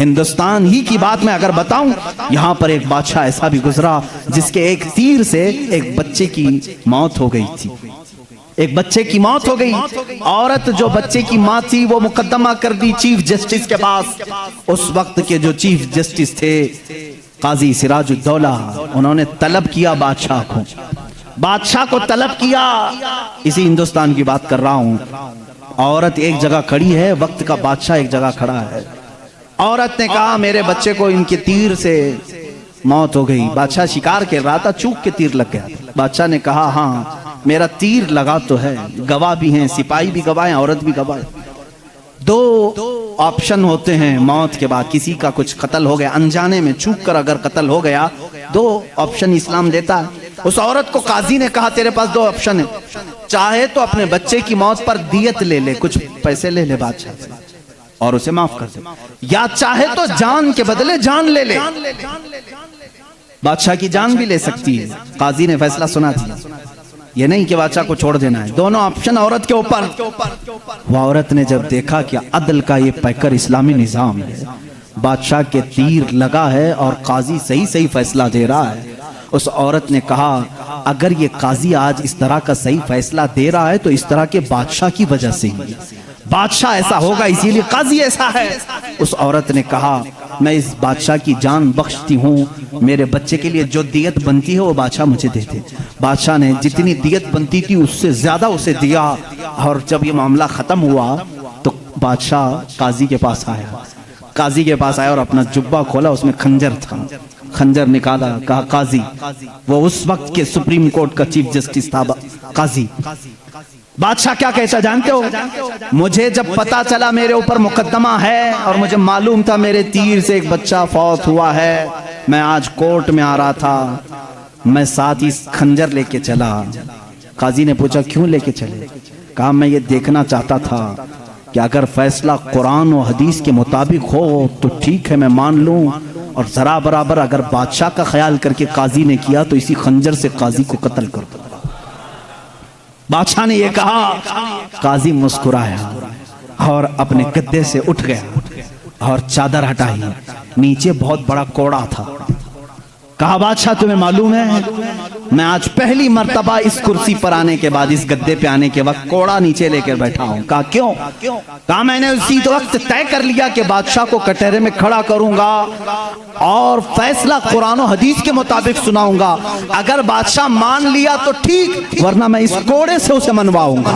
हिंदुस्तान ही की बात मैं अगर बताऊं, यहां पर एक बादशाह ऐसा भी गुजरा जिसके एक तीर से एक बच्चे की मौत हो गई थी। एक बच्चे की मौत हो गई। औरत जो बच्चे की मां थी वो मुकदमा कर दी चीफ जस्टिस के पास। उस वक्त के जो चीफ जस्टिस थे काजी सिराजुद्दौला, उन्होंने तलब किया बादशाह को तलब किया। इसी हिंदुस्तान की बात कर रहा हूं। औरत एक जगह खड़ी है, वक्त का बादशाह एक जगह खड़ा है। औरत ने कहा मेरे बच्चे को इनके तीर से मौत हो गई। बादशाह शिकार खेल रहा था, चूक के तीर लग गया। बादशाह ने कहा हाँ मेरा तीर लगा तो है, गवाह भी हैं, सिपाही भी गवाह हैं, औरत भी गवाह है। दो ऑप्शन होते हैं मौत के बाद, किसी का कुछ कत्ल हो गया अनजाने में, चूक कर अगर कत्ल हो गया, दो ऑप्शन इस्लाम देता है। उस औरत को काजी ने कहा तेरे पास दो ऑप्शन है, चाहे तो अपने बच्चे की मौत पर दियत ले ले, कुछ पैसे ले ले बादशाह से और उसे माफ कर दे, या चाहे तो जान के बदले जान ले ले। बादशाह की जान भी ले सकती है। काजी ने फैसला सुना दिया, ये नहीं कि बादशाह को छोड़ देना है, दोनों ऑप्शन औरत के ऊपर। वो औरत ने जब देखा कि अदल का ये पैकर इस्लामी निजाम है, बादशाह के तीर लगा है और काजी सही सही फैसला दे रहा है, उस औरत ने कहा अगर ये काजी आज इस तरह का सही फैसला दे रहा है तो इस तरह के बादशाह की वजह से ही, बादशाह ऐसा होगा इसीलिए काजी ऐसा है। उस औरत ने कहा मैं इस बादशाह की जान बख्शती हूँ, मेरे बच्चे के लिए जो दियत बनती है वो बादशाह मुझे दे दे। बादशाह ने जितनी दियत बनती थी उससे ज्यादा उसे दिया। और जब ये मामला खत्म हुआ तो बादशाह काजी के पास आया। काजी के पास आया और अपना जुब्बा खोला, उसमें खंजर था। खंजर निकाला, कहा काजी, वो उस वक्त के सुप्रीम कोर्ट का चीफ जस्टिस था काजी। बादशाह क्या कहता जानते हो, मुझे जब पता चला मेरे ऊपर मुकदमा है और मुझे मालूम था मेरे तीर से एक बच्चा फौत हुआ है, मैं आज कोर्ट में आ रहा था, मैं साथ ही खंजर लेके चला। काजी ने पूछा क्यों लेके चले? कहा मैं ये देखना चाहता था कि अगर फैसला कुरान और हदीस के मुताबिक हो तो ठीक है मैं मान लूं, और जरा बराबर अगर बादशाह का ख्याल करके काजी ने किया तो इसी खंजर से काजी को कत्ल कर दो। बादशाह ने यह कहा, काजी मुस्कुराया और अपने गद्दे से उठ गया और चादर हटाई, नीचे बहुत बड़ा कोड़ा था। कहा बादशाह तुम्हें मालूम है मैं आज पहली मर्तबा इस कुर्सी पर आने के बाद, इस गद्दे पे आने के वक्त कोड़ा नीचे लेकर बैठा हूं। कहा क्यों? कहा मैंने उसी वक्त तय कर लिया कि बादशाह को कटहरे में खड़ा करूंगा और फैसला कुरान और हदीस के मुताबिक सुनाऊंगा। अगर बादशाह मान लिया तो ठीक, वरना मैं इस कोड़े से उसे मनवाऊंगा।